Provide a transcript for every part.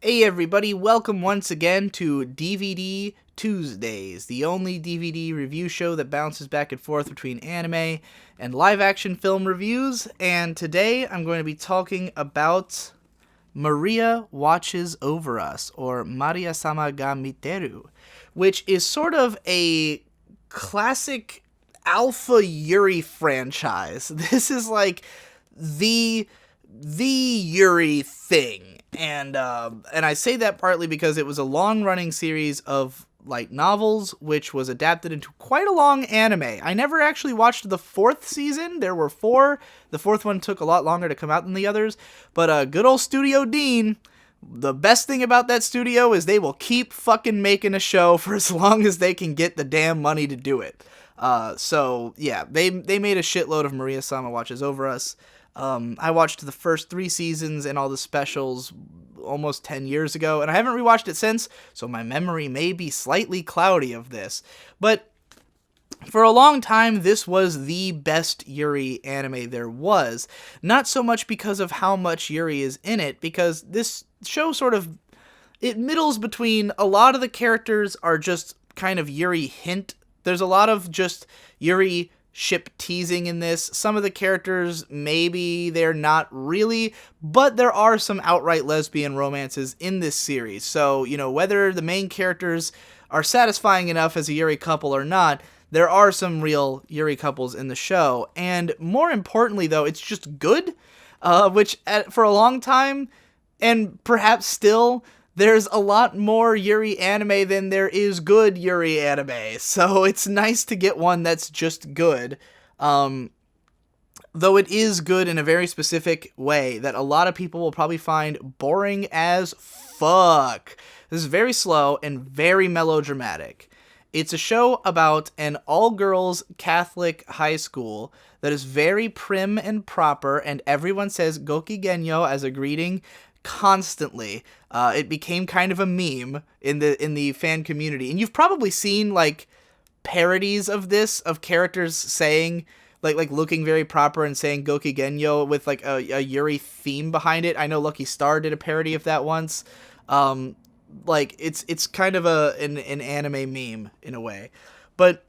Hey everybody, welcome once again to DVD Tuesdays, the only DVD review show that bounces back and forth between anime and live action film reviews. And today I'm going to be talking about Maria Watches Over Us, or Maria-sama ga Miteru, which is sort of a classic Alpha Yuri franchise. This is like the Yuri thing, and I say that partly because it was a long running series of light novels, which was adapted into quite a long anime. I never actually watched the fourth season. There were four. The fourth one took a lot longer to come out than the others, but good old Studio Dean. The best thing about that studio is they will keep fucking making a show for as long as they can get the damn money to do it. So yeah, they made a shitload of Maria-sama Watches Over Us. I watched the first 3 seasons and all the specials almost 10 years ago, and I haven't rewatched it since, so my memory may be slightly cloudy of this. But for a long time, this was the best Yuri anime there was. Not so much because of how much Yuri is in it, because this show it middles between a lot of the characters are just kind of Yuri hint. There's a lot of just Yuri ship teasing in this. Some of the characters, maybe they're not really, but there are some outright lesbian romances in this series. So, whether the main characters are satisfying enough as a Yuri couple or not, there are some real Yuri couples in the show. And more importantly, though, it's just good, for a long time, and perhaps still, there's a lot more Yuri anime than there is good Yuri anime, so it's nice to get one that's just good. Though it is good in a very specific way that a lot of people will probably find boring as fuck. This is very slow and very melodramatic. It's a show about an all-girls Catholic high school that is very prim and proper, and everyone says Goki Genyo as a greeting constantly. It became kind of a meme in the fan community, and you've probably seen like parodies of this, of characters saying like looking very proper and saying Goki Genyo with like a Yuri theme behind it. I know Lucky Star did a parody of that once. Like it's kind of an anime meme in a way, but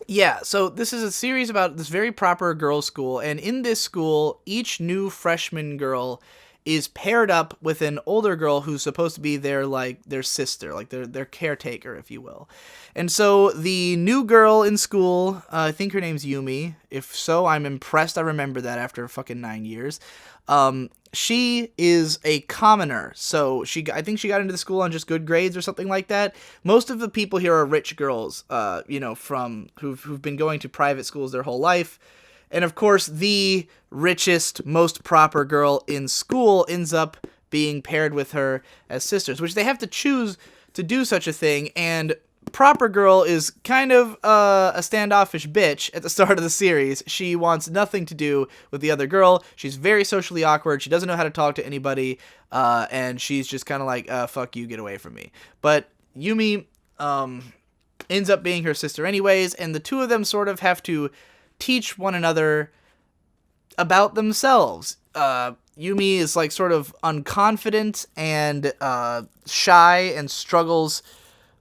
yeah, so this is a series about this very proper girls' school, and in this school, each new freshman girl is paired up with an older girl who's supposed to be their sister, like their caretaker, if you will. And so the new girl in school, I think her name's Yumi. If so, I'm impressed I remember that after fucking 9 years. She is a commoner, so I think she got into the school on just good grades or something like that. Most of the people here are rich girls, from who've been going to private schools their whole life. And of course, the richest, most proper girl in school ends up being paired with her as sisters, which they have to choose to do such a thing. And proper girl is kind of a standoffish bitch at the start of the series. She wants nothing to do with the other girl. She's very socially awkward. She doesn't know how to talk to anybody. And she's just kind of like, fuck you, get away from me. But Yumi ends up being her sister anyways, and the two of them sort of have to teach one another about themselves. Yumi is like sort of unconfident and shy and struggles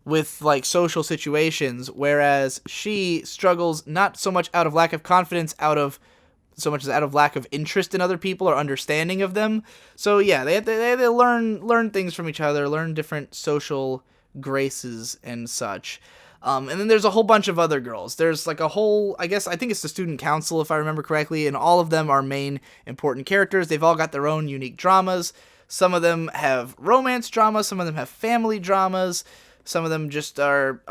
with like social situations, whereas she struggles not so much out of lack of confidence, so much as out of lack of interest in other people or understanding of them. So yeah, they have to learn things from each other, learn different social graces and such. And then there's a whole bunch of other girls. There's like I think it's the student council, if I remember correctly, and all of them are main important characters. They've all got their own unique dramas. Some of them have romance dramas, some of them have family dramas, some of them just are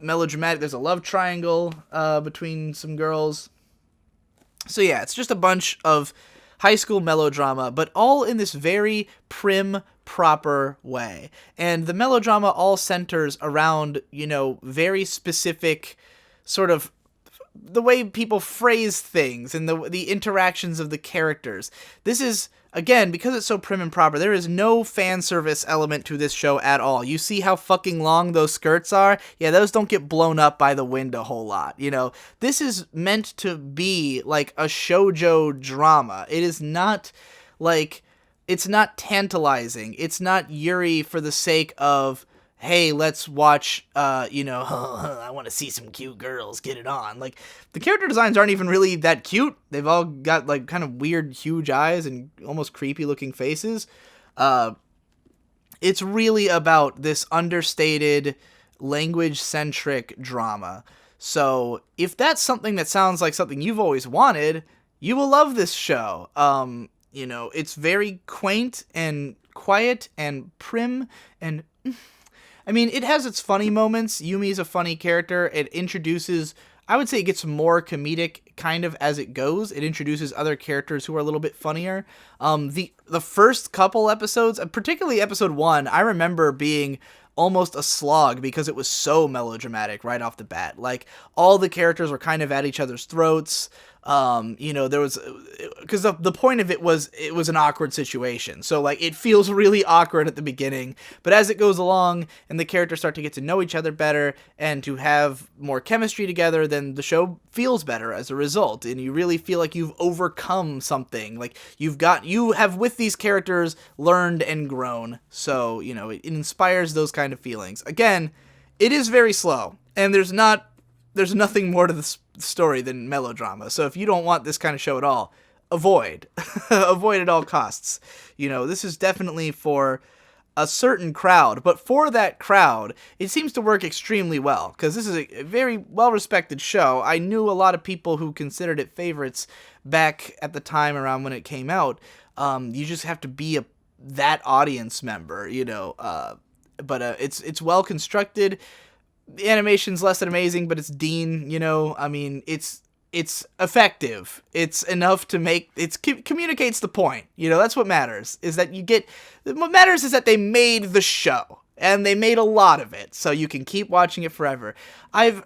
melodramatic. There's a love triangle between some girls. So yeah, it's just a bunch of high school melodrama, but all in this very prim, proper way. And the melodrama all centers around, very specific sort of the way people phrase things and the interactions of the characters. This is, again, because it's so prim and proper, there is no fan service element to this show at all. You see how fucking long those skirts are? Yeah, those don't get blown up by the wind a whole lot, This is meant to be like a shoujo drama. It is not like it's not tantalizing. It's not Yuri for the sake of, hey, let's watch, I want to see some cute girls get it on. Like, the character designs aren't even really that cute. They've all got, like, kind of weird, huge eyes and almost creepy looking faces. It's really about this understated, language-centric drama. So, if that's something that sounds like something you've always wanted, you will love this show. It's very quaint and quiet and prim and... I mean, it has its funny moments. Yumi's a funny character. It introduces... I would say it gets more comedic kind of as it goes. It introduces other characters who are a little bit funnier. The first couple episodes, particularly episode 1, I remember being almost a slog because it was so melodramatic right off the bat. Like, all the characters were kind of at each other's throats. There was, because the point of it was an awkward situation. So, like, it feels really awkward at the beginning, but as it goes along and the characters start to get to know each other better and to have more chemistry together, then the show feels better as a result. And you really feel like you've overcome something. Like, you have with these characters learned and grown. So, it inspires those kind of feelings. Again, it is very slow, and there's nothing more to the story than melodrama. So if you don't want this kind of show at all, avoid. Avoid at all costs. This is definitely for a certain crowd, but for that crowd, it seems to work extremely well, because this is a very well-respected show. I knew a lot of people who considered it favorites back at the time around when it came out. You just have to be that audience member, but it's well constructed. The animation's less than amazing, but it's Dean, I mean, it's effective. It's enough to communicates the point. That's what matters, what matters is that they made the show, and they made a lot of it, so you can keep watching it forever. I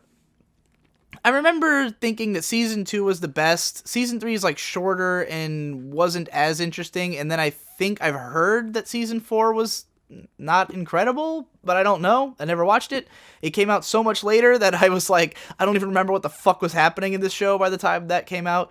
remember thinking that season 2 was the best. Season 3 is, like, shorter and wasn't as interesting, and then I think I've heard that season 4 was not incredible, but I don't know. I never watched it. It came out so much later that I was like, I don't even remember what the fuck was happening in this show by the time that came out.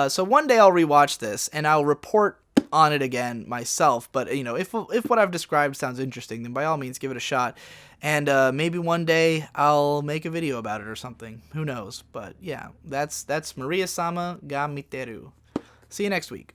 So one day I'll rewatch this and I'll report on it again myself. But if what I've described sounds interesting, then by all means give it a shot. And maybe one day I'll make a video about it or something. Who knows? But yeah, that's Maria-sama ga Miteru. See you next week.